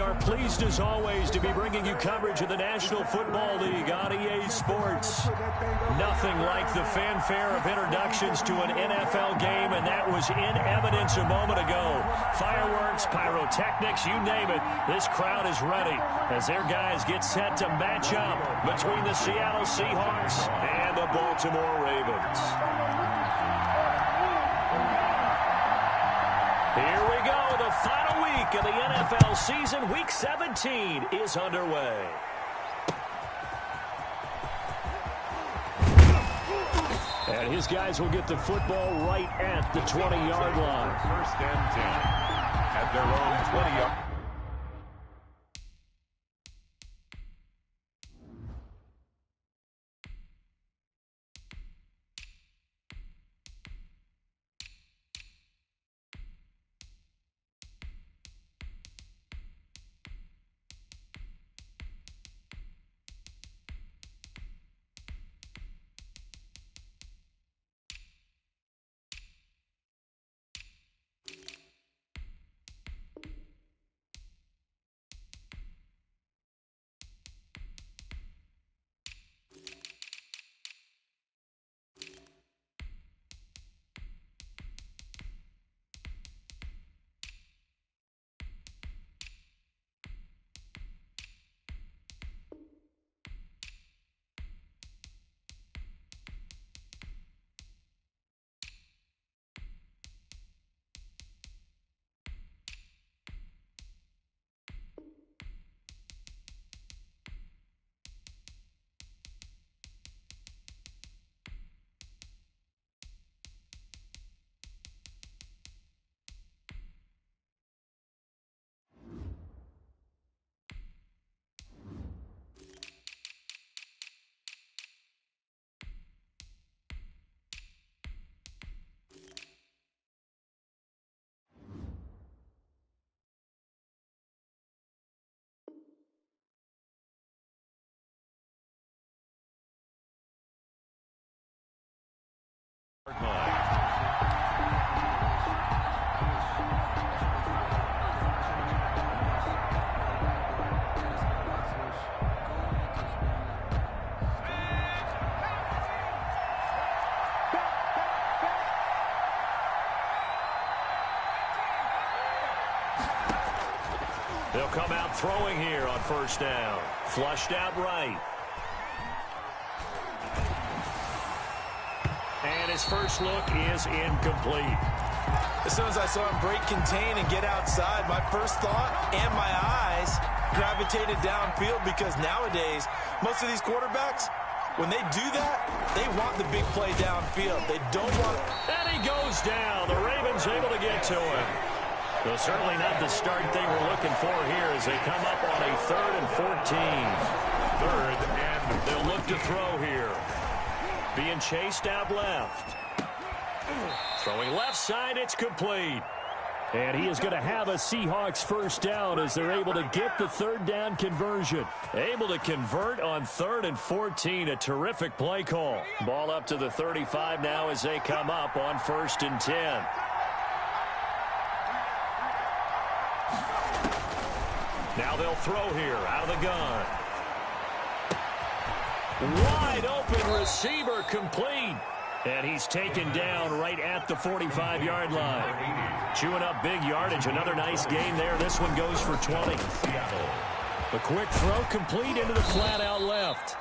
are pleased as always to be bringing you coverage of the National Football League on EA Sports. Nothing like the fanfare of introductions to an NFL game, and that was in evidence a moment ago. Fireworks, pyrotechnics, you name it. This crowd is ready as their guys get set to match up between the Seattle Seahawks and the Baltimore Ravens. Here we go. The final week of the NFL season. Week 17 is underway. And his guys will get the football right at the 20-yard line. First and 10 at their own 20-yard. They'll come out throwing here on first down. Flushed out right. And his first look is incomplete. As soon as I saw him break contain and get outside, my first thought and my eyes gravitated downfield, because nowadays, most of these quarterbacks, when they do that, they want the big play downfield. They don't want it. And he goes down. The Ravens able to get to him. Well, certainly not the start thing we're looking for here as they come up on a 3rd and 14. Third, and they'll look to throw here. Being chased out left. Throwing left side, it's complete. And he is going to have a Seahawks first down as they're able to get the 3rd down conversion. Able to convert on 3rd and 14. A terrific play call. Ball up to the 35 now as they come up on 1st and 10. Now they'll throw here out of the gun. Wide open receiver, complete. And he's taken down right at the 45-yard line. Chewing up big yardage. Another nice gain there. This one goes for 20. A quick throw complete into the flat out left.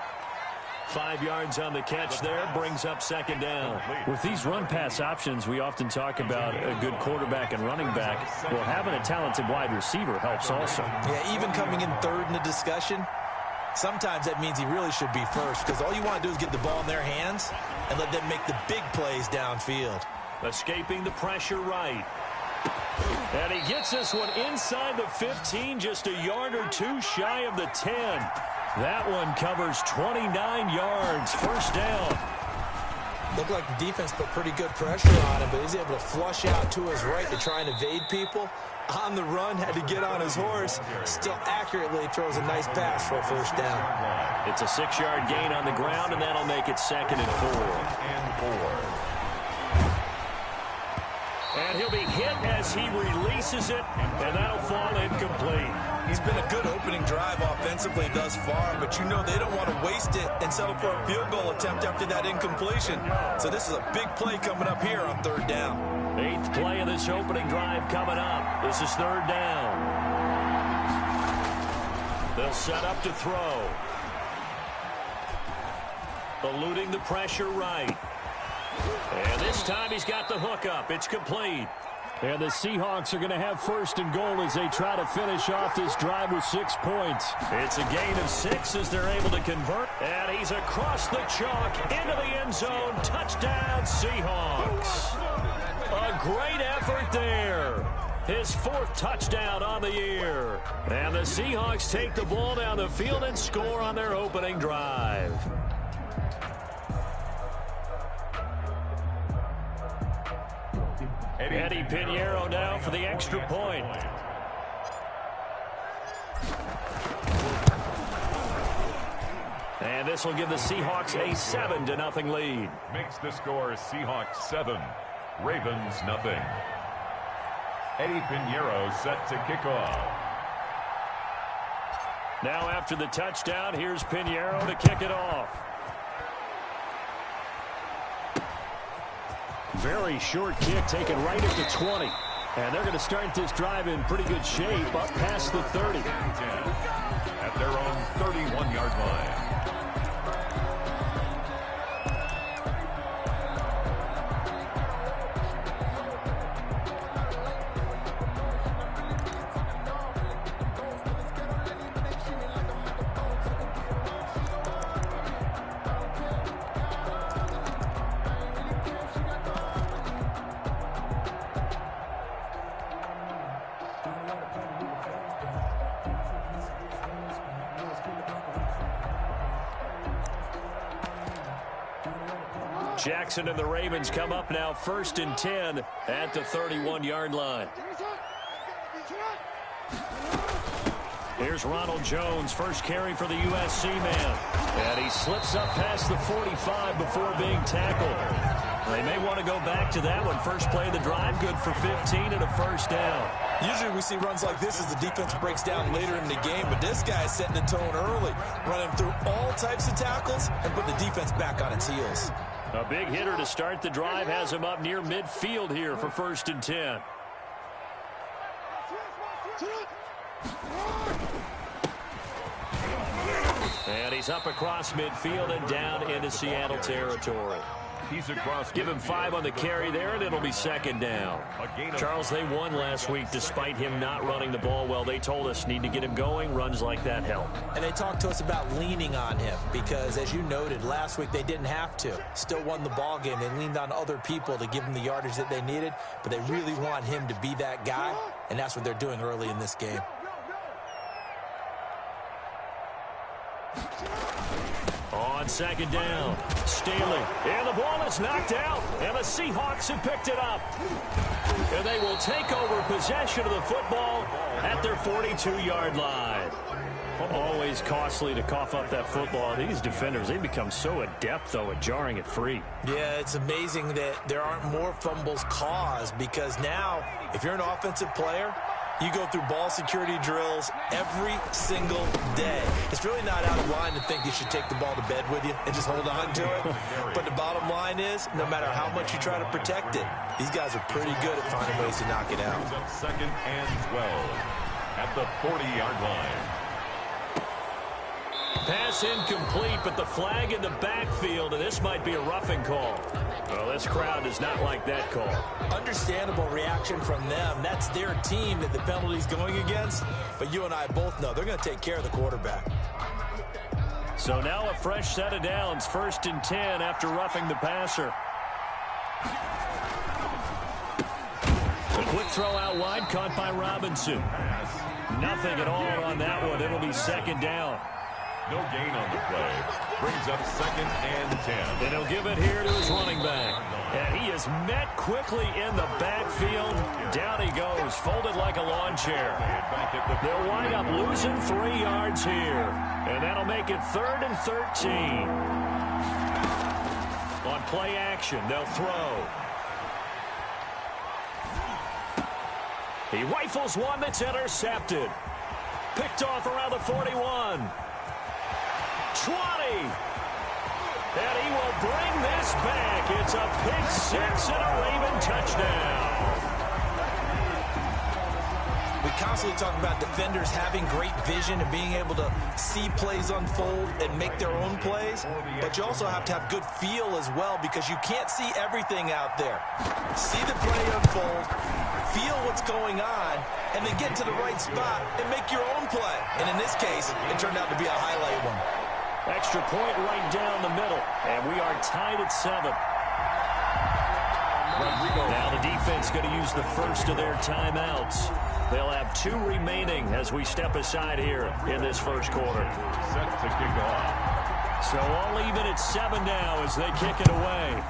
5 yards on the catch there, brings up 2nd down. With these run-pass options, we often talk about a good quarterback and running back. Well, having a talented wide receiver helps also. Yeah, even coming in 3rd in the discussion, sometimes that means he really should be first, because all you want to do is get the ball in their hands and let them make the big plays downfield. Escaping the pressure right. And he gets this one inside the 15, just a yard or two shy of the 10. That one covers 29 yards. First down. Looked like the defense put pretty good pressure on him, but he's able to flush out to his right to try and evade people. On the run, had to get on his horse. Still accurately throws a nice pass for a first down. It's a 6-yard gain on the ground, and that'll make it 2nd and 4. And he'll be hit as he releases it, and that'll fall incomplete. It's been a good opening drive offensively thus far, but you know they don't want to waste it and settle for a field goal attempt after that incompletion. So this is a big play coming up here on third down. 8th play of this opening drive coming up. This is third down. They'll set up to throw. Eluding the pressure right. And this time he's got the hook up. It's complete. And the Seahawks are going to have first and goal as they try to finish off this drive with 6 points. It's a gain of 6 as they're able to convert. And he's across the chalk into the end zone. Touchdown, Seahawks. A great effort there. His 4th touchdown on the year. And the Seahawks take the ball down the field and score on their opening drive. Eddie Pinheiro now for the extra point. And this will give the Seahawks a 7-0 lead. Makes the score Seahawks 7, Ravens nothing. Eddie Pinheiro set to kick off. Now after the touchdown, here's Pinheiro to kick it off. Very short kick taken right at the 20. And they're going to start this drive in pretty good shape up past the 30. At their own 31-yard line. Jackson and the Ravens come up now 1st and 10 at the 31-yard line. Here's Ronald Jones, first carry for the USC man. And he slips up past the 45 before being tackled. They may want to go back to that one. First play of the drive, good for 15 and a first down. Usually we see runs like this as the defense breaks down later in the game, but this guy is setting the tone early, running through all types of tackles and put the defense back on its heels. A big hitter to start the drive has him up near midfield here for 1st and 10. And he's up across midfield and down into Seattle territory. He's across. Give him 5 on the carry there, and it'll be 2nd down. Charles, they won last week despite him not running the ball well. They told us need to get him going. Runs like that help. And they talked to us about leaning on him because, as you noted, last week they didn't have to. Still won the ball game. They leaned on other people to give them the yardage that they needed, but they really want him to be that guy, and that's what they're doing early in this game. On 2nd down, Staley, and the ball is knocked out, and the Seahawks have picked it up. And they will take over possession of the football at their 42-yard line. Always costly to cough up that football. These defenders, they become so adept, though, at jarring it free. Yeah, it's amazing that there aren't more fumbles caused because now, if you're an offensive player, you go through ball security drills every single day. It's really not out of line to think you should take the ball to bed with you and just hold on to it. But the bottom line is, no matter how much you try to protect it, these guys are pretty good at finding ways to knock it out. 2nd and 12 at the 40-yard line. Pass incomplete, but the flag in the backfield, and this might be a roughing call. Well, this crowd does not like that call. Understandable reaction from them. That's their team that the penalty's going against. But you and I both know they're going to take care of the quarterback. So now a fresh set of downs, 1st and 10 after roughing the passer. A quick throw out wide, caught by Robinson. Nothing at all on that one. It'll be 2nd down. No gain on the play. Brings up 2nd and 10. And he'll give it here to his running back. And he is met quickly in the backfield. Down he goes, folded like a lawn chair. They'll wind up losing 3 yards here. And that'll make it 3rd and 13. On play action, they'll throw. He rifles one that's intercepted. Picked off around the 41. 20. And he will bring this back. It's a pick six and a Raven touchdown. We constantly talk about defenders having great vision and being able to see plays unfold and make their own plays, but you also have to have good feel as well because you can't see everything out there. See the play unfold, feel what's going on, and then get to the right spot and make your own play. And in this case, it turned out to be a highlight one. Extra point right down the middle, and we are tied at 7. Now the defense going to use the first of their timeouts. They'll have 2 remaining as we step aside here in this first quarter. Set to kick off. So all even at 7 now as they kick it away.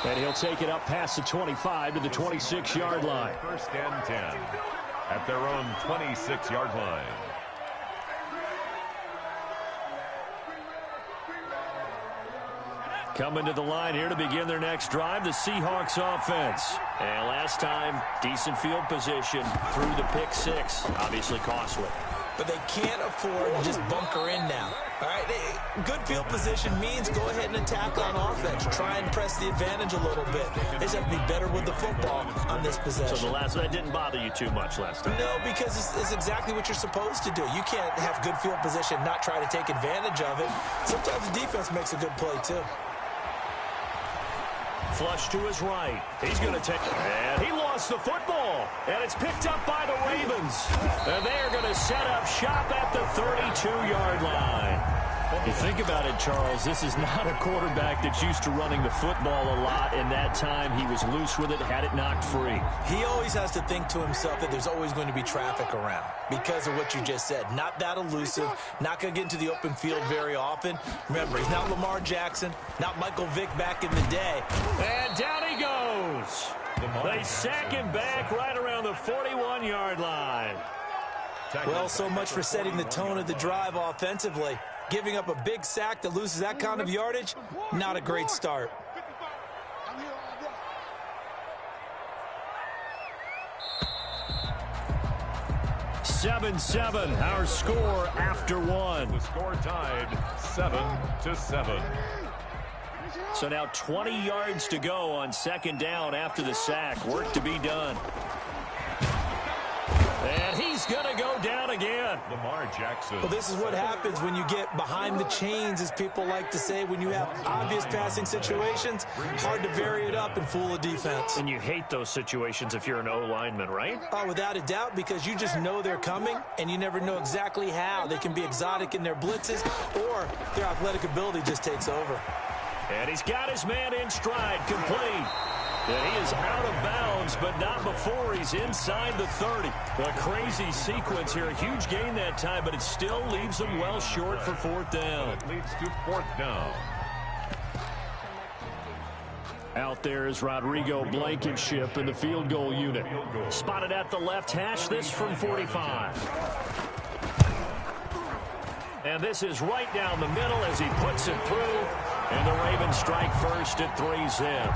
And he'll take it up past the 25 to the 26-yard line. First and 10 at their own 26-yard line. Coming to the line here to begin their next drive, the Seahawks offense. And last time, decent field position through the pick six. Obviously costly. But they can't afford to just bunker in now. All right, good field position means go ahead and attack on offense. Try and press the advantage a little bit. They just have to be better with the football on this possession. So that didn't bother you too much last time? No, because it's exactly what you're supposed to do. You can't have good field position, not try to take advantage of it. Sometimes the defense makes a good play, too. Flush to his right. He's going to take it. And he lost the football. And it's picked up by the Ravens. And they are going to set up shop at the 32-yard line. You think about it, Charles, this is not a quarterback that's used to running the football a lot. In that time, he was loose with it, had it knocked free. He always has to think to himself that there's always going to be traffic around because of what you just said. Not that elusive, not going to get into the open field very often. Remember, he's not Lamar Jackson, not Michael Vick back in the day. And down he goes. They sack him back right around the 41-yard line. Well, so much for setting the tone of the drive offensively. Giving up a big sack that loses that kind of yardage, not a great start. Seven, our score after one. The score tied 7-7. So now 20 yards to go on second down after the sack. Work to be done. And he's going to go down again. Lamar Jackson. Well, this is what happens when you get behind the chains, as people like to say. When you have obvious passing situations, hard to vary it up and fool a defense. And you hate those situations if you're an O-lineman, right? Oh, without a doubt, because you just know they're coming, and you never know exactly how. They can be exotic in their blitzes, or their athletic ability just takes over. And he's got his man in stride, complete. And he is out of bounds, but not before he's inside the 30. A crazy sequence here. A huge gain that time, but it still leaves him well short for fourth down. It leads to fourth down. Out there is Rodrigo Blankenship in the field goal unit. Spotted at the left hash, this from 45. And this is right down the middle as he puts it through. And the Ravens strike first at 3-zip.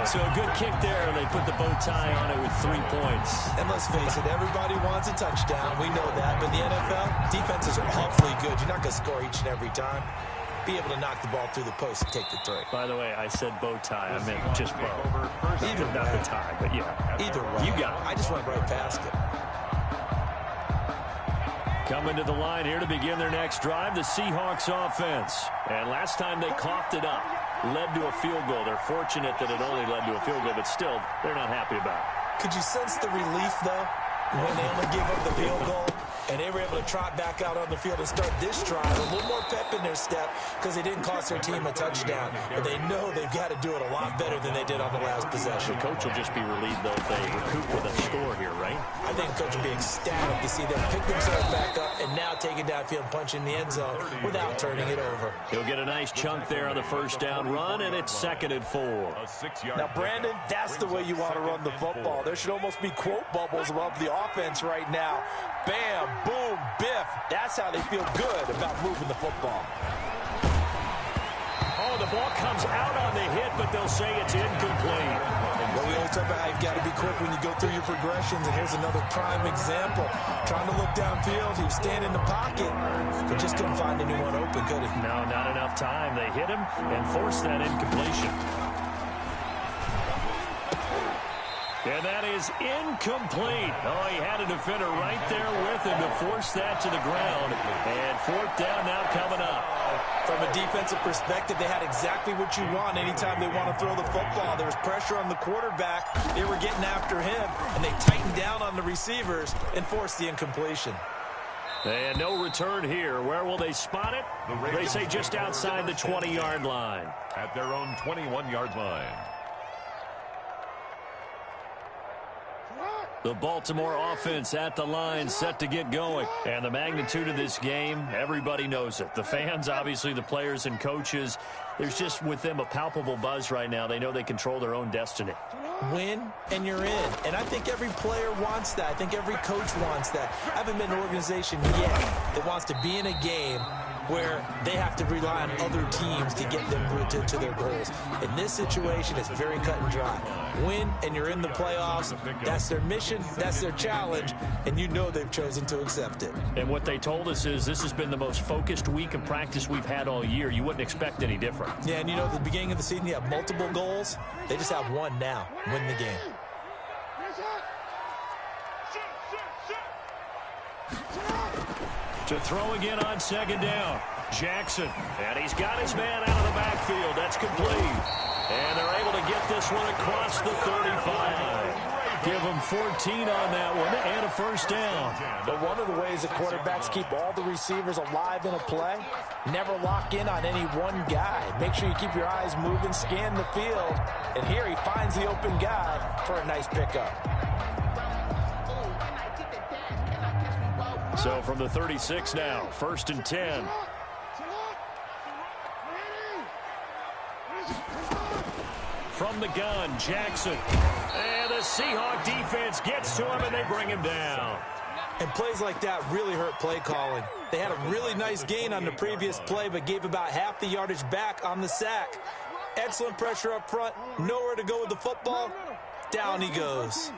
So a good kick there. They put the bow tie on it with 3 points. And let's face it, everybody wants a touchdown. We know that. But in the NFL, defenses are awfully good. You're not going to score each and every time. Be able to knock the ball through the post and take the 3. By the way, I said bow tie. I meant just bow. Either not way. the tie, but yeah. Either way. You got it. I just went right past it. Coming to the line here to begin their next drive, the Seahawks offense. And last time they coughed it up, led to a field goal. They're fortunate that it only led to a field goal, but still, they're not happy about it. Could you sense the relief, though, when they only gave up the field goal? And they were able to trot back out on the field and start this drive. A little more pep in their step because they didn't cost their team a touchdown. But they know they've got to do it a lot better than they did on the last possession. The coach will just be relieved, though, if they recoup with a score here, right? I think the coach will be ecstatic to see them pick themselves back up and now take it downfield and punch in the end zone without turning it over. He'll get a nice chunk there on the first down run, and it's 2nd and 4. Now, Brandon, that's the way you want to run the football. There should almost be quote bubbles above the offense right now. Bam, boom, biff. That's how they feel good about moving the football. Oh, the ball comes out on the hit, but they'll say it's incomplete. Well, we always talk about how you've got to be quick when you go through your progressions, and here's another prime example. Trying to look downfield, he was standing in the pocket, but just couldn't find anyone open, could he? No, not enough time. They hit him and forced that incompletion. And that is incomplete. Oh, he had a defender right there with him to force that to the ground. And fourth down now coming up. From a defensive perspective, they had exactly what you want anytime they want to throw the football. There was pressure on the quarterback. They were getting after him, and they tightened down on the receivers and forced the incompletion. And no return here. Where will they spot it? They say just outside the 20-yard line. At their own 21-yard line. The Baltimore offense at the line, set to get going. And the magnitude of this game, everybody knows it. The fans, obviously the players and coaches, there's just with them a palpable buzz right now. They know they control their own destiny. Win, and you're in. And I think every player wants that. I think every coach wants that. I haven't been in an organization yet that wants to be in a game where they have to rely on other teams to get them to their goals. In this situation, it's very cut and dry. Win, and you're in the playoffs. That's their mission, that's their challenge, and you know they've chosen to accept it. And what they told us is this has been the most focused week of practice we've had all year. You wouldn't expect any different. Yeah, and you know, at the beginning of the season, you have multiple goals. They just have one now, win the game. To throw again on second down. Jackson. And he's got his man out of the backfield. That's complete. And they're able to get this one across the 35. Give them 14 on that one and a first down. But one of the ways that quarterbacks keep all the receivers alive in a play, never lock in on any one guy. Make sure you keep your eyes moving, scan the field. And here he finds the open guy for a nice pickup. So from the 36 now, 1st and 10. From the gun, Jackson. And the Seahawk defense gets to him, and they bring him down. And plays like that really hurt play calling. They had a really nice gain on the previous play, but gave about half the yardage back on the sack. Excellent pressure up front. Nowhere to go with the football. Down he goes.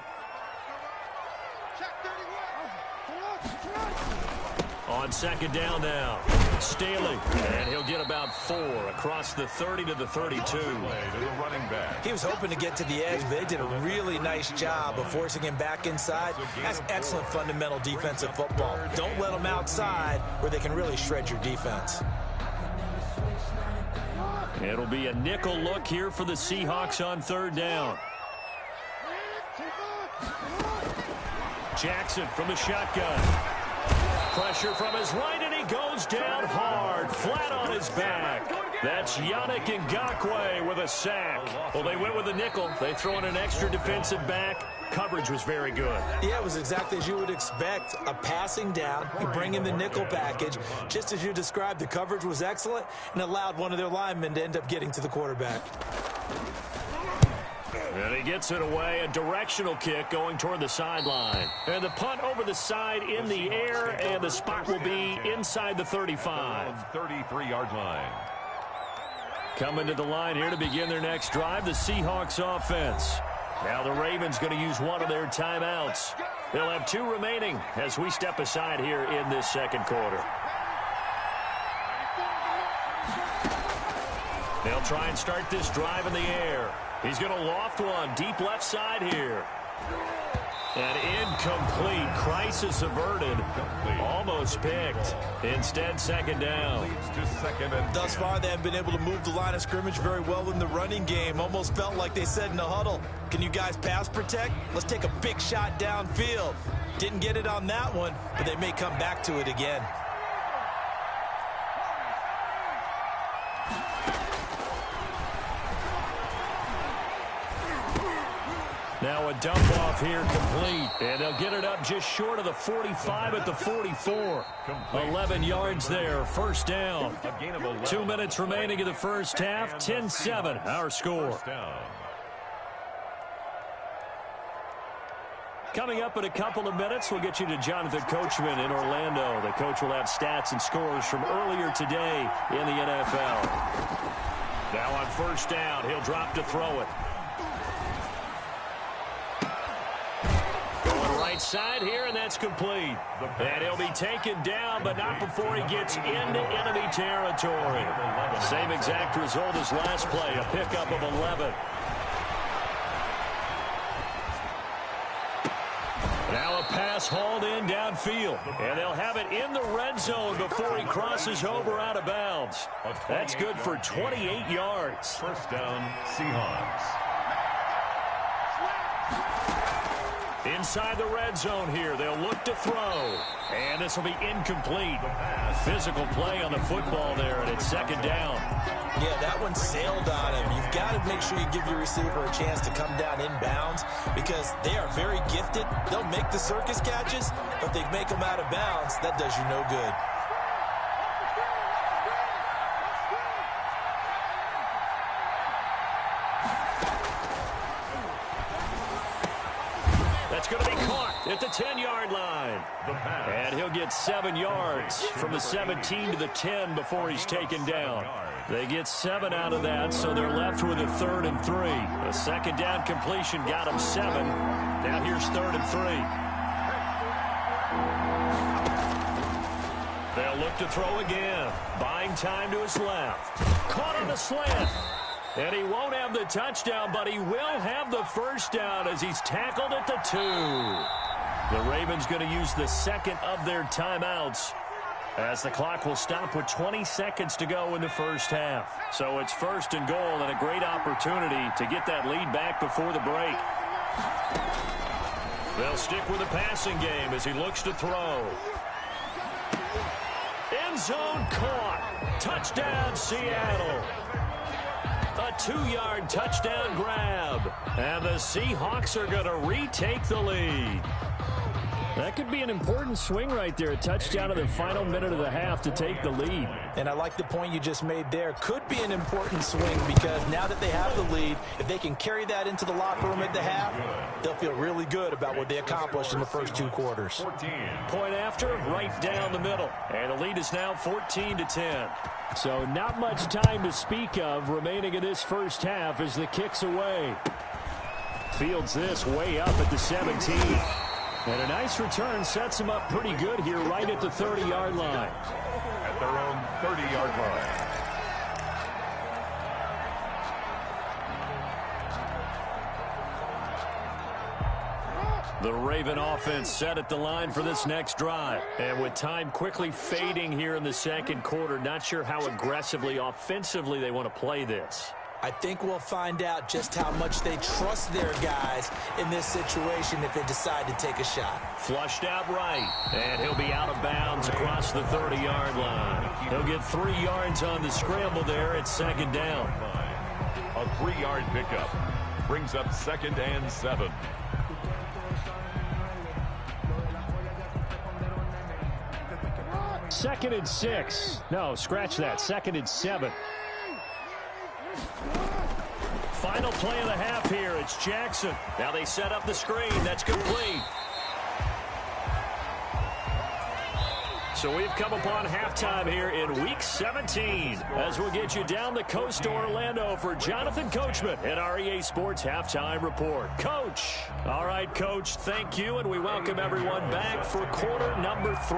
On second down now, Staley, and he'll get about 4 across the 30 to the 32. To the running back. He was hoping to get to the edge, but they did a really nice job of forcing him back inside. That's excellent fundamental defensive football. Don't let them outside where they can really shred your defense. It'll be a nickel look here for the Seahawks on third down. Jackson from the shotgun. Pressure from his right, and he goes down hard, flat on his back. That's Yannick Ngakoue with a sack. Well, they went with a nickel. They throw in an extra defensive back. Coverage was very good. Yeah, it was exactly as you would expect. A passing down. You bring in the nickel package. Just as you described, the coverage was excellent and allowed one of their linemen to end up getting to the quarterback. And he gets it away, a directional kick going toward the sideline. And the punt over the side in the air, and the spot will be inside the 35. 33-yard line. Coming to the line here to begin their next drive, the Seahawks offense. Now the Ravens going to use one of their timeouts. They'll have 2 remaining as we step aside here in this second quarter. They'll try and start this drive in the air. He's going to loft one deep left side here. And incomplete. Crisis averted. Almost picked. Instead, second down. Thus far, they have been able to move the line of scrimmage very well in the running game. Almost felt like they said in the huddle, can you guys pass protect? Let's take a big shot downfield. Didn't get it on that one, but they may come back to it again. Now a dump off here complete. And they'll get it up just short of the 45 at the 44. 11 yards there. First down. 2 minutes remaining in the first half. 10-7 our score. Coming up in a couple of minutes, we'll get you to Jonathan Coachman in Orlando. The coach will have stats and scores from earlier today in the NFL. Now on first down, he'll drop to throw it. Going right side here, and that's complete. And he'll be taken down, but not before he gets into enemy territory. Same exact result as last play, a pickup of 11. Now a pass hauled in downfield. And they'll have it in the red zone before he crosses over out of bounds. That's good for 28 yards. First down, Seahawks. Inside the red zone here, they'll look to throw. And this will be incomplete. Physical play on the football there, and it's second down. Yeah, that one sailed on him. You've got to make sure you give your receiver a chance to come down inbounds because they are very gifted. They'll make the circus catches, but if they make them out of bounds, that does you no good. That's going to be caught at the 10-yard line. And he'll get 7 yards from the 17 to the 10 before he's taken down. They get 7 out of that, so they're left with a 3rd and 3. A second down completion got him 7. Now here's 3rd and 3. They'll look to throw again. Buying time to his left. Caught on the slant. And he won't have the touchdown, but he will have the first down as he's tackled at the 2. The Ravens going to use the second of their timeouts as the clock will stop with 20 seconds to go in the first half. So it's 1st and goal and a great opportunity to get that lead back before the break. They'll stick with the passing game as he looks to throw. End zone caught. Touchdown, Seattle. A 2-yard touchdown grab. And the Seahawks are going to retake the lead. That could be an important swing right there. A touchdown in the final minute of the half to take the lead. And I like the point you just made there. Could be an important swing because now that they have the lead, if they can carry that into the locker room at the half, they'll feel really good about what they accomplished in the first 2 quarters. Point after, right down the middle. And the lead is now 14-10. So not much time to speak of remaining in this first half as the kick's away. Fields this way up at the 17. And a nice return sets him up pretty good here right at the 30-yard line. At their own 30-yard line. The Raven offense set at the line for this next drive. And with time quickly fading here in the second quarter, not sure how aggressively, offensively they want to play this. I think we'll find out just how much they trust their guys in this situation if they decide to take a shot. Flushed out right, and he'll be out of bounds across the 30-yard line. He'll get 3 yards on the scramble there at second down. A 3-yard pickup brings up 2nd and 7. Second and 6. No, scratch that. 2nd and 7. Final play of the half here. It's Jackson. Now they set up the screen. That's complete. So we've come upon halftime here in Week 17 as we'll get you down the coast to Orlando for Jonathan Coachman at our EA Sports Halftime Report. Coach. All right, Coach, thank you, and we welcome everyone back for quarter number 3.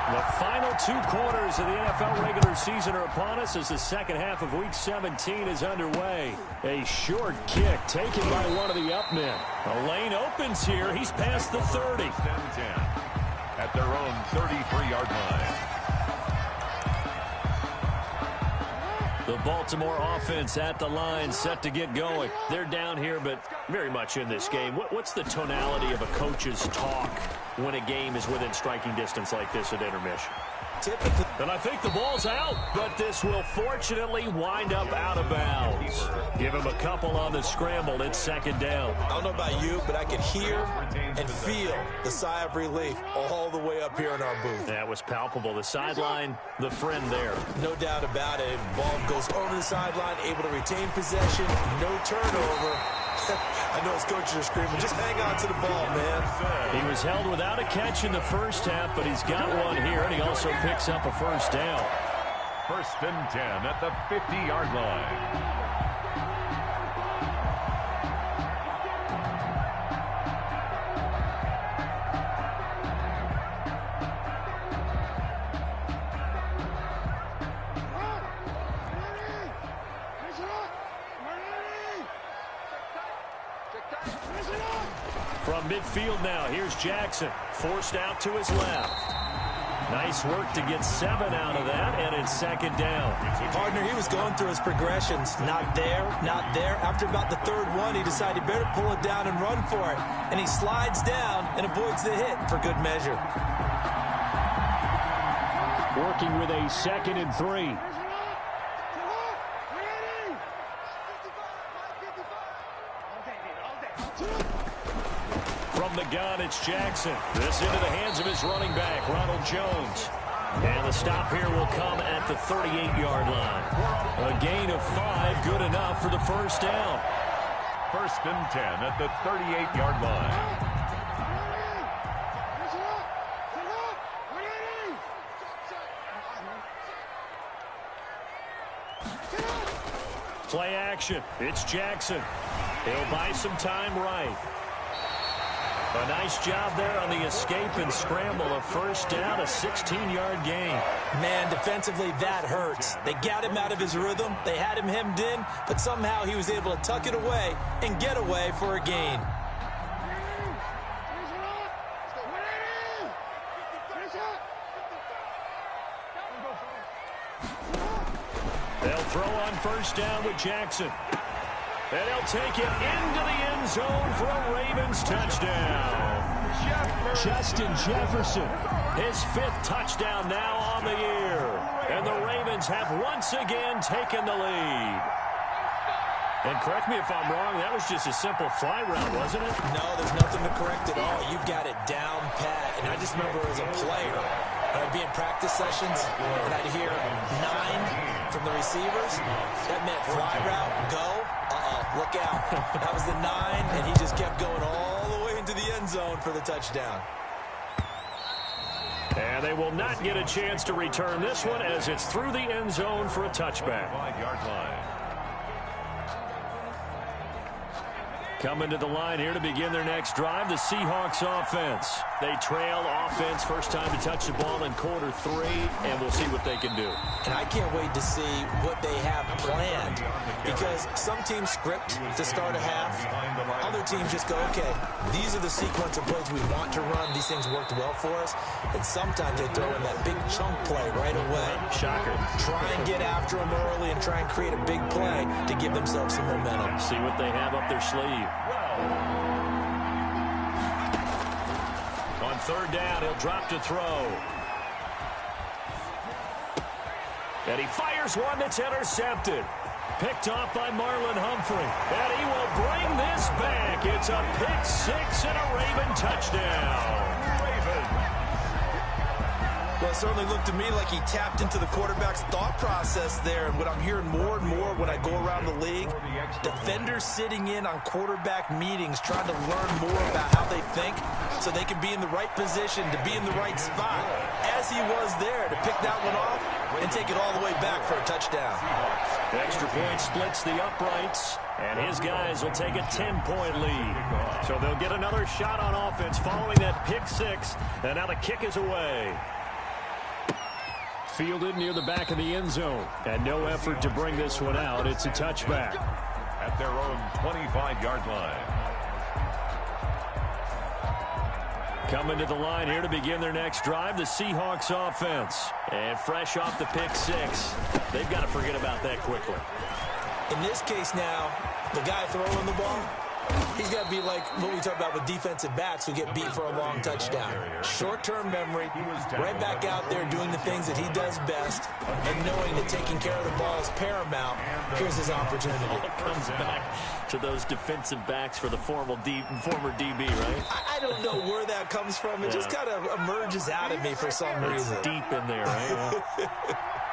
The final 2 quarters of the NFL regular season are upon us as the second half of Week 17 is underway. A short kick taken by one of the up men. The lane opens here. He's past the 30. At their own 33-yard line. The Baltimore offense at the line set to get going. They're down here, but very much in this game. What's the tonality of a coach's talk when a game is within striking distance like this at intermission? Typically. And I think the ball's out, but this will fortunately wind up out of bounds. Give him a couple on the scramble. It's second down. I don't know about you, but I could hear and feel the sigh of relief all the way up here in our booth. That was palpable. The sideline, the friend there. No doubt about it. Ball goes over the sideline, able to retain possession, no turnover. I know his coaches are screaming, just hang on to the ball, man. He was held without a catch in the first half, but he's got one here, and he also picks up a first down. First and 10 at the 50-yard line. From midfield now, here's Jackson. Forced out to his left. Nice work to get 7 out of that, and it's second down. Partner, he was going through his progressions. Not there, not there. After about the third one, he decided he better pull it down and run for it. And he slides down and avoids the hit for good measure. Working with a 2nd and 3. From the gun, it's Jackson. This into the hands of his running back, Ronald Jones. And the stop here will come at the 38-yard line. A gain of 5, good enough for the first down. First and 10 at the 38-yard line. Play action. It's Jackson. He'll buy some time right. A nice job there on the escape and scramble. A first down, a 16-yard gain. Man, defensively, that hurts. They got him out of his rhythm. They had him hemmed in, but somehow he was able to tuck it away and get away for a gain. They'll throw on first down with Jackson. And he'll take it into the end zone for a Ravens touchdown. Justin Jefferson, his 5th touchdown now on the year. And the Ravens have once again taken the lead. And correct me if I'm wrong, that was just a simple fly route, wasn't it? No, there's nothing to correct at all. You've got it down pat. And I just remember as a player, I'd be in practice sessions, and I'd hear 9 from the receivers. That meant fly route, go. Look out. That was the 9, and he just kept going all the way into the end zone for the touchdown. And they will not get a chance to return this one as it's through the end zone for a touchback. 5-yard line. Coming to the line here to begin their next drive, the Seahawks offense. They trail offense, first time to touch the ball in quarter 3, and we'll see what they can do. And I can't wait to see what they have planned, because some teams script to start a half. Other teams just go, okay, these are the sequence of plays we want to run. These things worked well for us. And sometimes they throw in that big chunk play right away. Shocker. Try and get after them early and try and create a big play to give themselves some momentum. See what they have up their sleeve. On third down, he'll drop to throw. And he fires one that's intercepted. Picked off by Marlon Humphrey. And he will bring this back. It's a pick 6 and a Raven touchdown. Well, it certainly looked to me like he tapped into the quarterback's thought process there. And what I'm hearing more and more when I go around the league, defenders sitting in on quarterback meetings trying to learn more about how they think so they can be in the right position to be in the right spot, as he was there to pick that one off and take it all the way back for a touchdown. The extra point splits the uprights, and his guys will take a 10-point lead. So they'll get another shot on offense following that pick 6, and now the kick is away. Fielded near the back of the end zone, and no effort to bring this one out. It's a touchback. At their own 25-yard line. Coming to the line here to begin their next drive, the Seahawks offense. And fresh off the pick 6, they've got to forget about that quickly. In this case now, the guy throwing the ball, he's got to be like what we talk about with defensive backs who get beat for a long touchdown. Short-term memory, right back out there doing the things that he does best, and knowing that taking care of the ball is paramount. Here's his opportunity. It comes back to those defensive backs for the former DB, right? I don't know where that comes from. It just kind of emerges out of me for some reason. It's deep in there, right?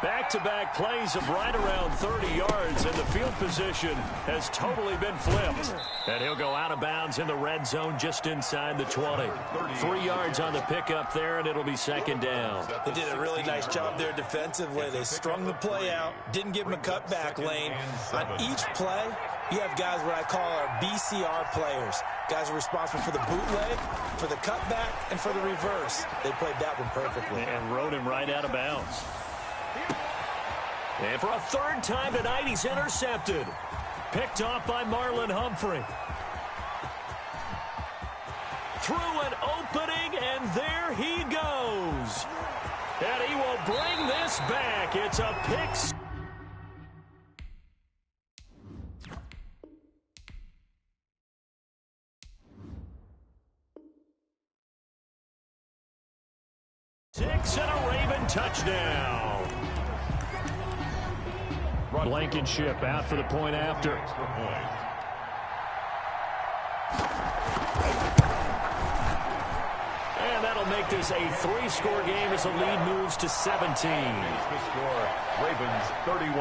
Back-to-back plays of right around 30 yards, and the field position has totally been flipped. And he'll go out of bounds in the red zone just inside the 20. 3 yards on the pickup there, and it'll be second down. They did a really nice job there defensively. They strung the play out, didn't give him a cutback lane. On each play, you have guys what I call our BCR players. Guys are responsible for the bootleg, for the cutback, and for the reverse. They played that one perfectly. And rode him right out of bounds. And for a third time tonight, he's intercepted. Picked off by Marlon Humphrey. Through an opening, and there he goes. And he will bring this back. It's a pick. Six and a Raven touchdown. Blankenship out for the point after. And that'll make this a 3-score game as the lead moves to 17. The score, Ravens 31,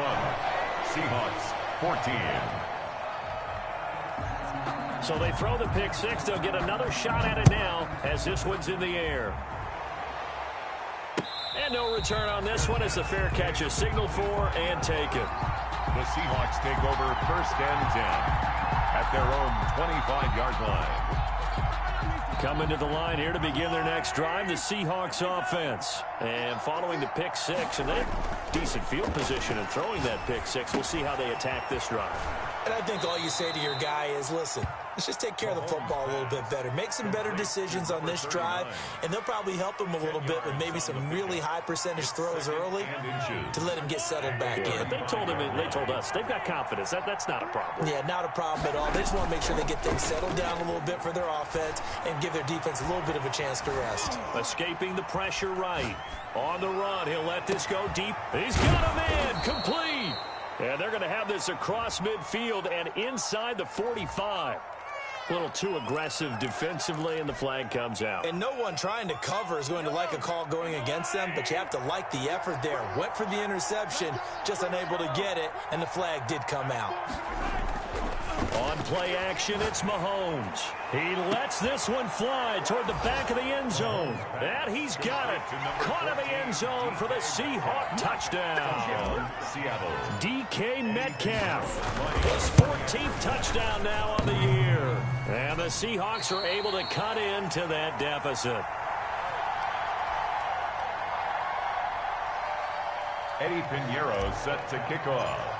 Seahawks 14. So they throw the pick six. They'll get another shot at it now as this one's in the air. And no return on this one as the fair catch is signaled for and taken. The Seahawks take over first and 10 at their own 25-yard line. Coming to the line here to begin their next drive, the Seahawks offense. And following the pick six, and they have decent field position in throwing that pick six. We'll see how they attack this drive. And I think all you say to your guy is, listen, let's just take care of the football a little bit better. Make some better decisions on this drive, and they'll probably help him a little bit with maybe some really high percentage throws early to let him get settled back in. But they told us they've got confidence. That's not a problem. Yeah, not a problem at all. They just want to make sure they get things settled down a little bit for their offense and give their defense a little bit of a chance to rest. Escaping the pressure right. On the run, he'll let this go deep. He's got a man complete. And they're going to have this across midfield and inside the 45. A little too aggressive defensively, and the flag comes out. And no one trying to cover is going to like a call going against them, but you have to like the effort there. Went for the interception, just unable to get it, and the flag did come out. On play action, it's Mahomes. He lets this one fly toward the back of the end zone. And he's got it. Caught in the end zone for the Seahawk touchdown. DK Metcalf. His 14th touchdown now on the year. And the Seahawks are able to cut into that deficit. Eddie Pinheiro set to kick off.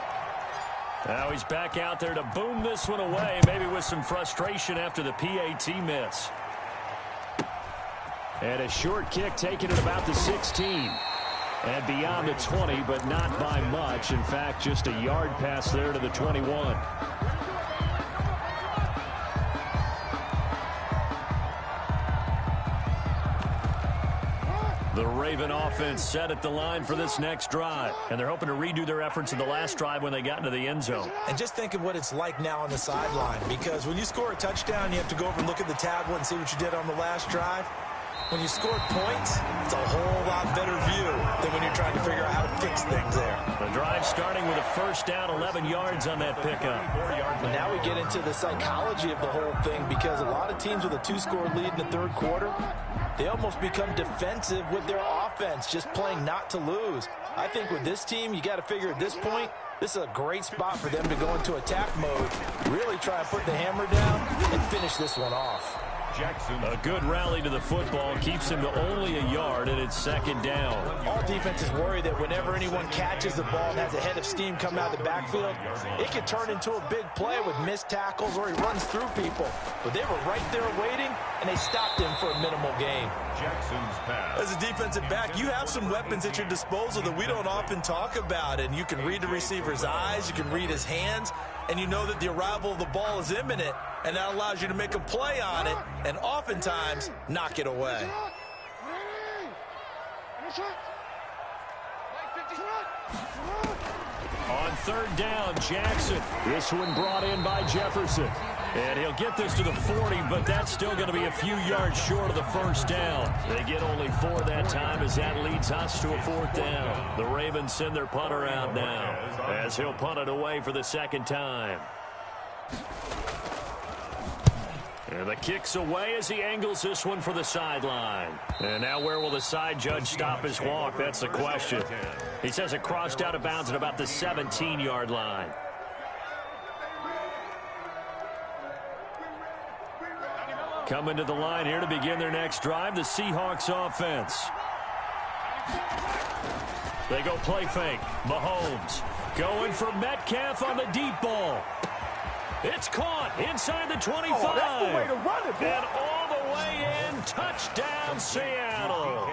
Now he's back out there to boom this one away, maybe with some frustration after the PAT miss. And a short kick taken at about the 16. And beyond the 20, but not by much. In fact, just a yard pass there to the 21. The Raven offense set at the line for this next drive. And they're hoping to redo their efforts in the last drive when they got into the end zone. And just think of what it's like now on the sideline. Because when you score a touchdown, you have to go over and look at the tablet and see what you did on the last drive. When you score points, it's a whole lot better view than when you're trying to figure out how to fix things there. The drive starting with a first down, 11 yards on that pickup. And now we get into the psychology of the whole thing, because a lot of teams with a 2-score lead in the third quarter, they almost become defensive with their offense, just playing not to lose. I think with this team, you got to figure at this point, this is a great spot for them to go into attack mode, really try and put the hammer down and finish this one off. Jackson. A good rally to the football keeps him to only a yard, and it's second down. All defenses worry that whenever anyone catches the ball and has a head of steam come out of the backfield, it could turn into a big play with missed tackles or he runs through people. But they were right there waiting, and they stopped him for a minimal gain. Jackson's pass. As a defensive back, you have some weapons at your disposal that we don't often talk about, and you can read the receiver's eyes, you can read his hands, and you know that the arrival of the ball is imminent, and that allows you to make a play on it and oftentimes knock it away. On third down, Jackson. This one brought in by Jefferson. And he'll get this to the 40, but that's still going to be a few yards short of the first down. They get only 4 that time as that leads us to a 4th down. The Ravens send their punter out now as he'll punt it away for the second time. And the kick's away as he angles this one for the sideline. And now where will the side judge stop his walk? That's the question. He says it crossed out of bounds at about the 17-yard line. Coming to the line here to begin their next drive, the Seahawks offense. They go play fake. Mahomes going for Metcalf on the deep ball. It's caught inside the 25. Oh, that's the way to run it, boy. And all the way in, touchdown Seattle.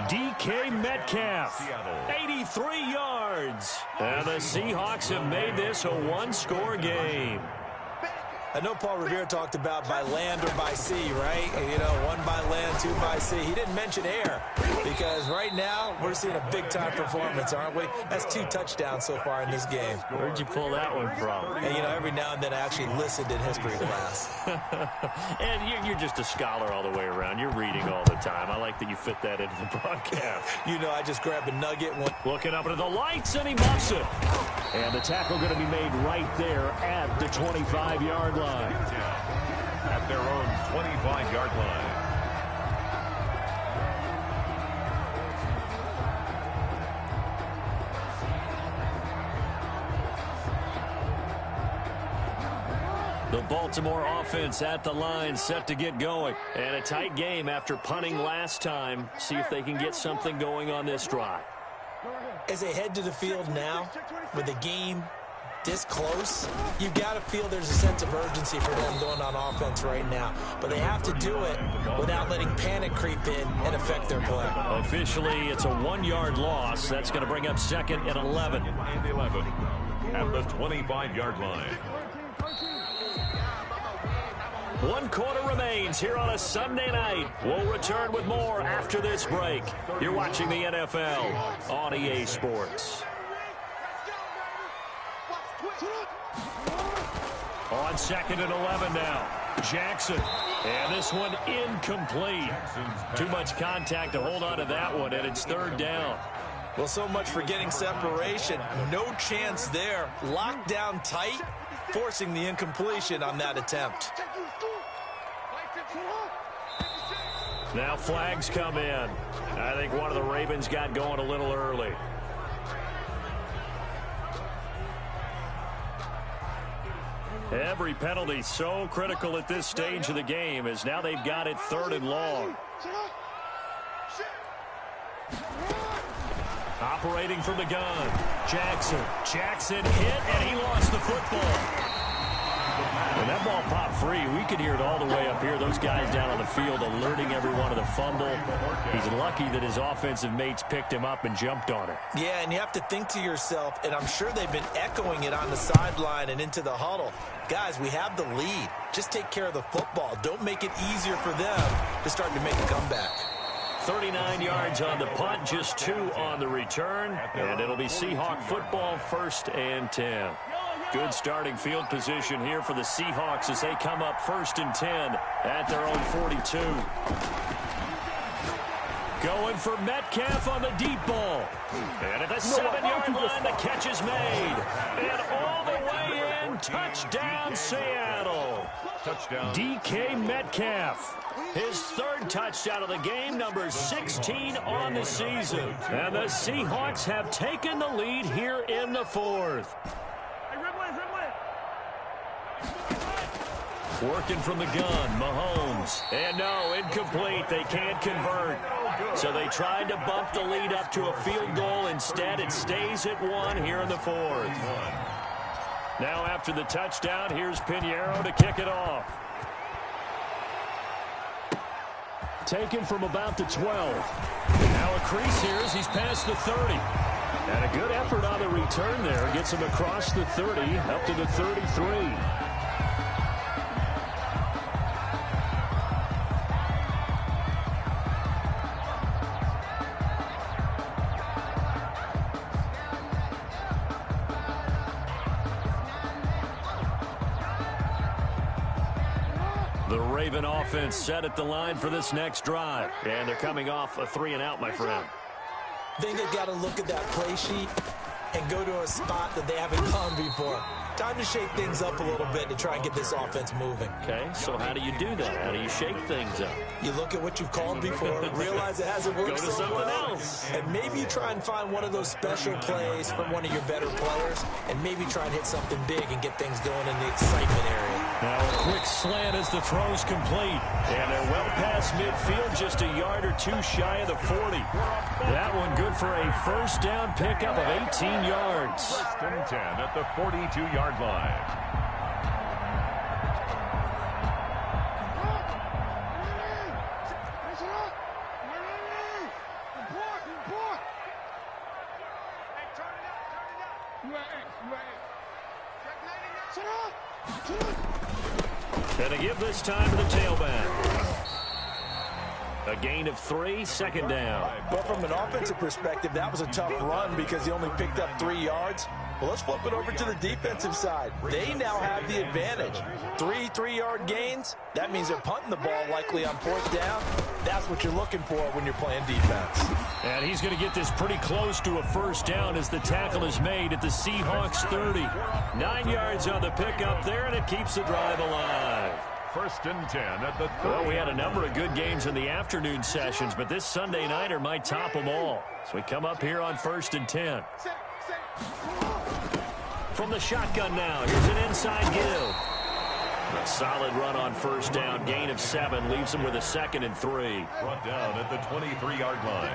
DK Metcalf, 83 yards. And the Seahawks have made this a one-score game. I know Paul Revere talked about by land or by sea, right? And, you know, 1 by land, 2 by sea. He didn't mention air because right now we're seeing a big-time performance, aren't we? That's 2 touchdowns so far in this game. Where'd you pull that one from? And, you know, every now and then I actually listened in history class. And you're just a scholar all the way around. You're reading all the time. I like that you fit that into the broadcast. You know, I just grabbed a nugget. Looking up into the lights, and he muffs it. And the tackle going to be made right there at the 25-yard line. At their own 25-yard line. The Baltimore offense at the line, set to get going. And a tight game after punting last time. See if they can get something going on this drive. As they head to the field now, with the game this close, you've got to feel there's a sense of urgency for them going on offense right now. But they have to do it without letting panic creep in and affect their play. Officially, it's a 1-yard loss. That's going to bring up 2nd and 11. And 11 at the 25-yard line. 1 quarter remains here on a Sunday night. We'll return with more after this break. You're watching the NFL on EA Sports. On 2nd and 11 now. Jackson. And this one incomplete. Too much contact to hold on to that one, and it's 3rd down. Well, so much for getting separation. No chance there. Locked down tight, forcing the incompletion on that attempt. Now flags come in. I think one of the Ravens got going a little early. Every penalty so critical at this stage of the game as now they've got it 3rd and long. Operating from the gun. Jackson hit, and he lost the football. And that ball popped free. We could hear it all the way up here. Those guys down on the field alerting everyone of the fumble. He's lucky that his offensive mates picked him up and jumped on it. Yeah, and you have to think to yourself, and I'm sure they've been echoing it on the sideline and into the huddle. Guys, we have the lead. Just take care of the football. Don't make it easier for them to start to make a comeback. 39 yards on the punt, just 2 on the return. And it'll be Seahawk football, 1st and 10. Good starting field position here for the Seahawks as they come up 1st and 10 at their own 42. Going for Metcalf on the deep ball. And at the 7-yard line, the catch is made. And all the way in, touchdown Seattle. Touchdown. DK Metcalf. His 3rd touchdown of the game, number 16 on the season. And the Seahawks have taken the lead here in the 4th. Working from the gun, Mahomes. And no, incomplete. They can't convert. So they tried to bump the lead up to a field goal. Instead, it stays at 1 here in the 4th. Now after the touchdown, here's Pinheiro to kick it off. Taken from about the 12. Now a crease here as he's past the 30. And a good effort on the return there. Gets him across the 30, up to the 33. The Raven offense set at the line for this next drive. And they're coming off a 3-and-out, my friend. I think they've got to look at that play sheet and go to a spot that they haven't gone before. Time to shake things up a little bit to try and get this offense moving. Okay, so how do you do that? How do you shake things up? You look at what you've called before, realize it hasn't worked Go to so something well, else. and maybe you try and find one of those special plays from one of your better players, and maybe try and hit something big and get things going in the excitement area. Now a quick slant as the throw's complete. And they're well past midfield, just a yard or two shy of the 40. That one good for a first down pickup of 18 yards. First and 10 at the 42-yard line. And to give this time to the tailback. A gain of 3, second down. But from an offensive perspective, that was a tough run because he only picked up 3 yards. Well, let's flip it over to the defensive side. They now have the advantage. 3 3-yard gains. That means they're punting the ball likely on 4th down. That's what you're looking for when you're playing defense. And he's going to get this pretty close to a first down as the tackle is made at the Seahawks 30. 9 yards on the pickup there, and it keeps the drive alive. First and 10 at the 30. Well, we had a number of good games in the afternoon sessions, but this Sunday nighter might top them all. So we come up here on first and 10. From the shotgun now, here's an inside give. A solid run on first down, gain of 7, leaves him with a 2nd and 3. Brought down at the 23-yard line.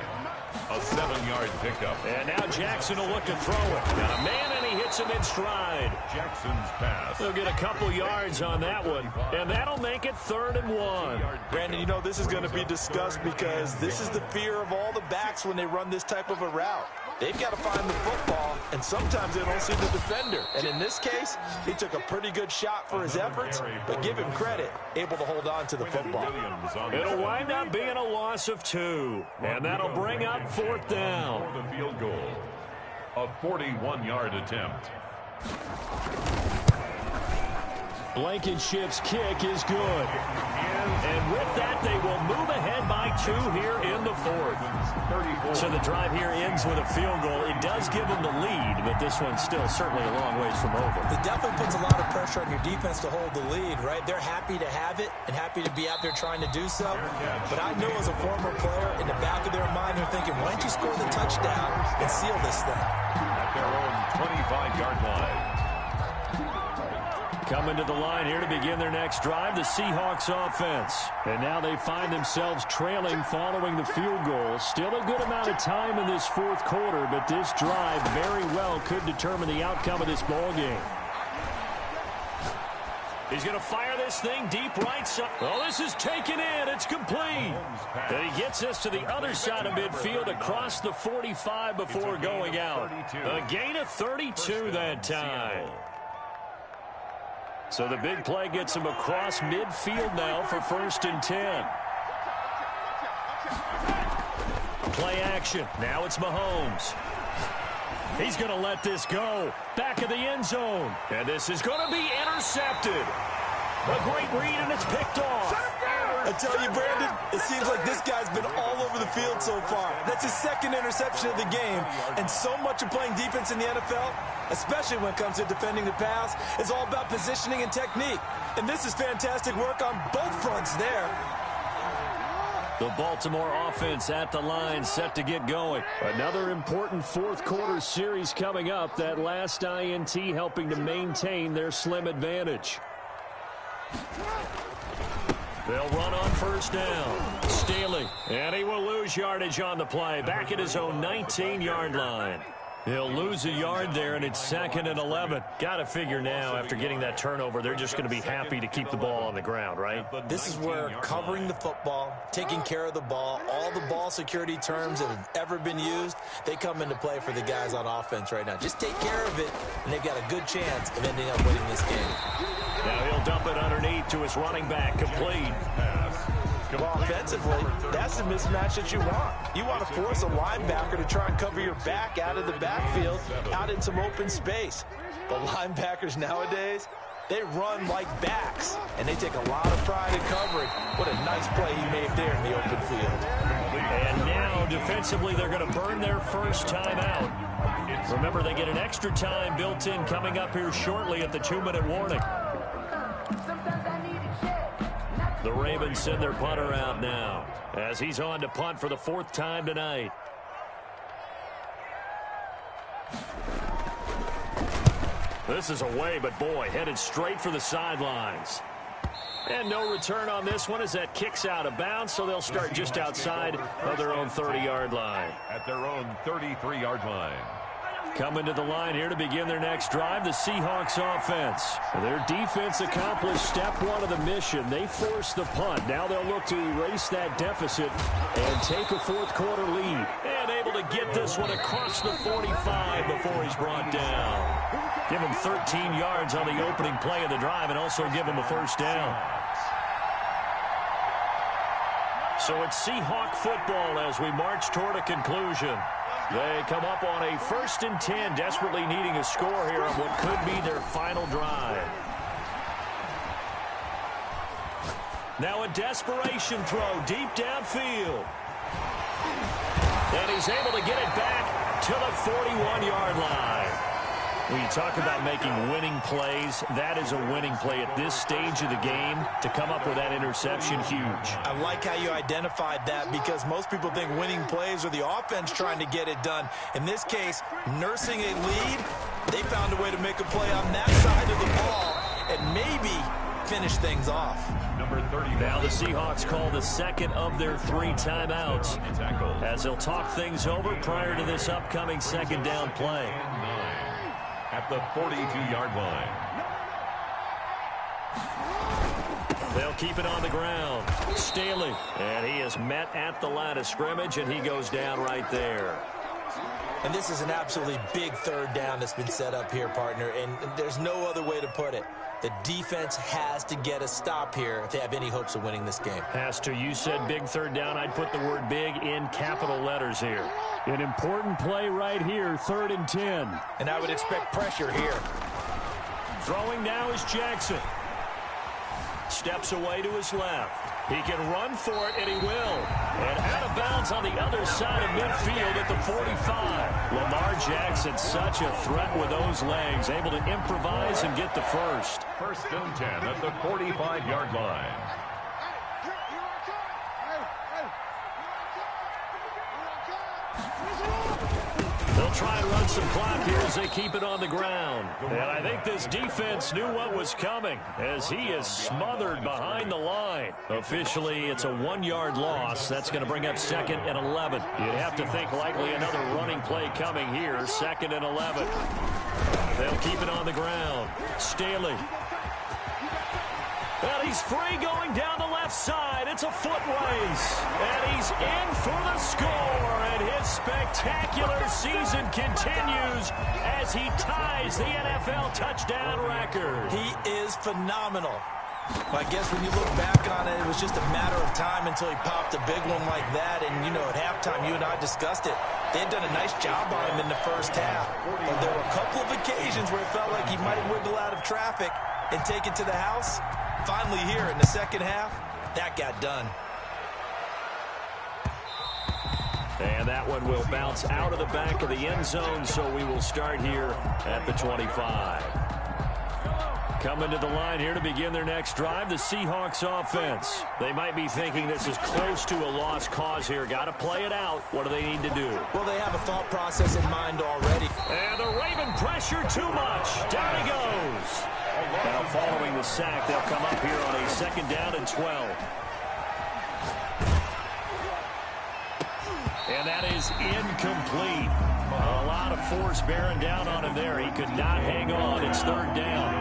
A 7-yard pickup. And now Jackson will look to throw it. Got a man, and he hits him in stride. Jackson's pass. They'll get a couple yards on that one, and that'll make it 3rd and 1. Brandon, you know this is going to be discussed because this is the fear of all the backs when they run this type of a route. They've got to find the football, and sometimes they don't see the defender. And in this case, he took a pretty good shot for his efforts, but give him credit, able to hold on to the football. It'll wind up being a loss of 2, and that'll bring up 4th down. For the field goal. A 41-yard attempt. Blankenship's kick is good. And with that, they will move ahead by 2 here in the 4th. So the drive here ends with a field goal. It does give them the lead, but this one's still certainly a long ways from over. It definitely puts a lot of pressure on your defense to hold the lead, right? They're happy to have it and happy to be out there trying to do so. But I know as a former player, in the back of their mind, they're thinking, why don't you score the touchdown and seal this thing? At their own 25-yard line. Coming to the line here to begin their next drive, the Seahawks offense. And now they find themselves trailing following the field goal. Still a good amount of time in this 4th quarter, but this drive very well could determine the outcome of this ball game. He's going to fire this thing deep right side. Oh, this is taken in. It's complete. And he gets us to the other side of midfield across the 45 before going out. A gain of 32 that time. So the big play gets him across midfield now for 1st and 10. Play action. Now it's Mahomes. He's going to let this go. Back of the end zone. And this is going to be intercepted. A great read, and it's picked off. I tell you, Brandon, it seems like this guy's been all over the field so far. That's his 2nd interception of the game. And so much of playing defense in the NFL, especially when it comes to defending the pass, is all about positioning and technique. And this is fantastic work on both fronts there. The Baltimore offense at the line, set to get going. Another important 4th quarter series coming up. That last INT helping to maintain their slim advantage. They'll run on first down. Staley, and he will lose yardage on the play. Back at his own 19-yard line. He'll lose a yard there, and it's 2nd and 11. Got to figure now, after getting that turnover, they're just going to be happy to keep the ball on the ground, right? This is where covering the football, taking care of the ball, all the ball security terms that have ever been used, they come into play for the guys on offense right now. Just take care of it, and they've got a good chance of ending up winning this game. Now he'll dump it underneath to his running back, complete. Well, offensively, that's the mismatch that you want. You want to force a linebacker to try and cover your back out of the backfield, out in some open space. But linebackers nowadays, They run like backs, and they take a lot of pride in covering. What a nice play he made there in the open field. And now, defensively, they're going to burn their first timeout. Remember, they get an extra time built in coming up here shortly at the 2-minute warning. The Ravens send their punter out now as he's on to punt for the 4th time tonight. This is away, but boy, headed straight for the sidelines. And no return on this one as that kicks out of bounds, so they'll start just outside of their own 30-yard line. At their own 33-yard line. Coming to the line here to begin their next drive, the Seahawks offense. Their defense accomplished step 1 of the mission. They forced the punt. Now they'll look to erase that deficit and take a 4th quarter lead. And able to get this one across the 45 before he's brought down. Give him 13 yards on the opening play of the drive and also give him a first down. So it's Seahawk football as we march toward a conclusion. They come up on a 1st and 10, desperately needing a score here on what could be their final drive. Now a desperation throw deep downfield. And he's able to get it back to the 41-yard line. When you talk about making winning plays, that is a winning play at this stage of the game. To come up with that interception, huge. I like how you identified that because most people think winning plays are the offense trying to get it done. In this case, nursing a lead, they found a way to make a play on that side of the ball and maybe finish things off. Number 30. Now the Seahawks call the 2nd of their 3 timeouts as they'll talk things over prior to this upcoming 2nd down play. At the 42-yard line. They'll keep it on the ground. Staley. And he is met at the line of scrimmage, and he goes down right there. And this is an absolutely big 3rd down that's been set up here, partner, and there's no other way to put it. The defense has to get a stop here if they have any hopes of winning this game. Has to. You said big 3rd down. I'd put the word big in capital letters here. An important play right here, 3rd and 10. And I would expect pressure here. Throwing now is Jackson. Steps away to his left. He can run for it, and he will. And out of bounds on the other side of midfield at the 45. Lamar Jackson, such a threat with those legs, able to improvise and get the first. 1st and 10 at the 45-yard line. They'll try and run some clock here as they keep it on the ground. And I think this defense knew what was coming as he is smothered behind the line. Officially, it's a 1-yard loss. That's going to bring up 2nd and 11. You'd have to think likely another running play coming here. 2nd and 11. They'll keep it on the ground. Staley. Well, he's free going down the left side. It's a foot race. And he's in for the score. And his spectacular season continues as he ties the NFL touchdown record. He is phenomenal. I guess when you look back on it, it was just a matter of time until he popped a big one like that. And, you know, at halftime, you and I discussed it. They had done a nice job on him in the first half. But there were a couple of occasions where it felt like he might wiggle out of traffic and take it to the house. Finally here in the second half, that got done. And that one will bounce out of the back of the end zone, so we will start here at the 25. Coming to the line here to begin their next drive, the Seahawks offense. They might be thinking this is close to a lost cause here. Got to play it out. What do they need to do? Well, they have a thought process in mind already. And the Raven pressure too much. Down he goes. Now following the sack, they'll come up here on a 2nd down and 12. And that is incomplete. A lot of force bearing down on him there. He could not hang on. It's 3rd down.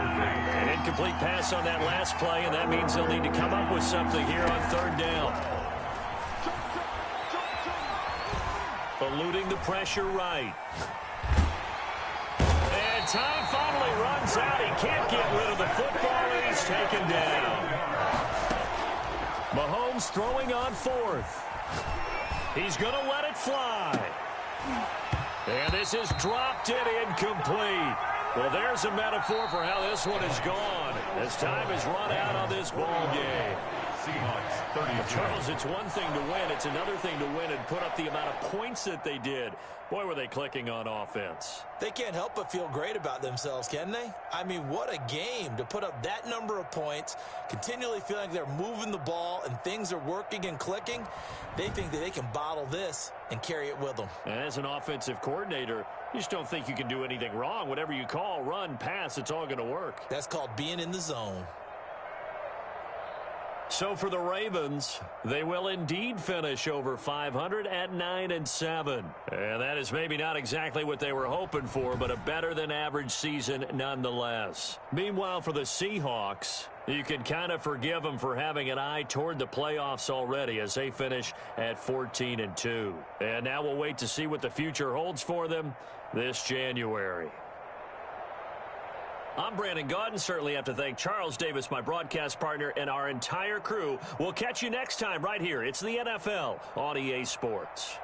An incomplete pass on that last play, and that means they'll need to come up with something here on 3rd down. Eluding the pressure right. And time finally runs out. He can't get rid of the football, and he's taken down. Mahomes throwing on 4th. He's going to let it fly. And this is dropped and incomplete. Well, there's a metaphor for how this one is gone. As time has run out on this ball game. Seahawks 32. Charles, it's one thing to win. It's another thing to win and put up the amount of points that they did. Boy, were they clicking on offense. They can't help but feel great about themselves, can they? I mean, what a game to put up that number of points, continually feeling like they're moving the ball and things are working and clicking. They think that they can bottle this and carry it with them. And as an offensive coordinator, you just don't think you can do anything wrong. Whatever you call, run, pass, it's all going to work. That's called being in the zone. So for the Ravens, they will indeed finish over 500 at 9-7. And that is maybe not exactly what they were hoping for, but a better than average season nonetheless. Meanwhile, for the Seahawks, you can kind of forgive them for having an eye toward the playoffs already as they finish at 14-2. And now we'll wait to see what the future holds for them this January. I'm Brandon Gaudin. Certainly have to thank Charles Davis, my broadcast partner, and our entire crew. We'll catch you next time right here. It's the NFL on EA Sports.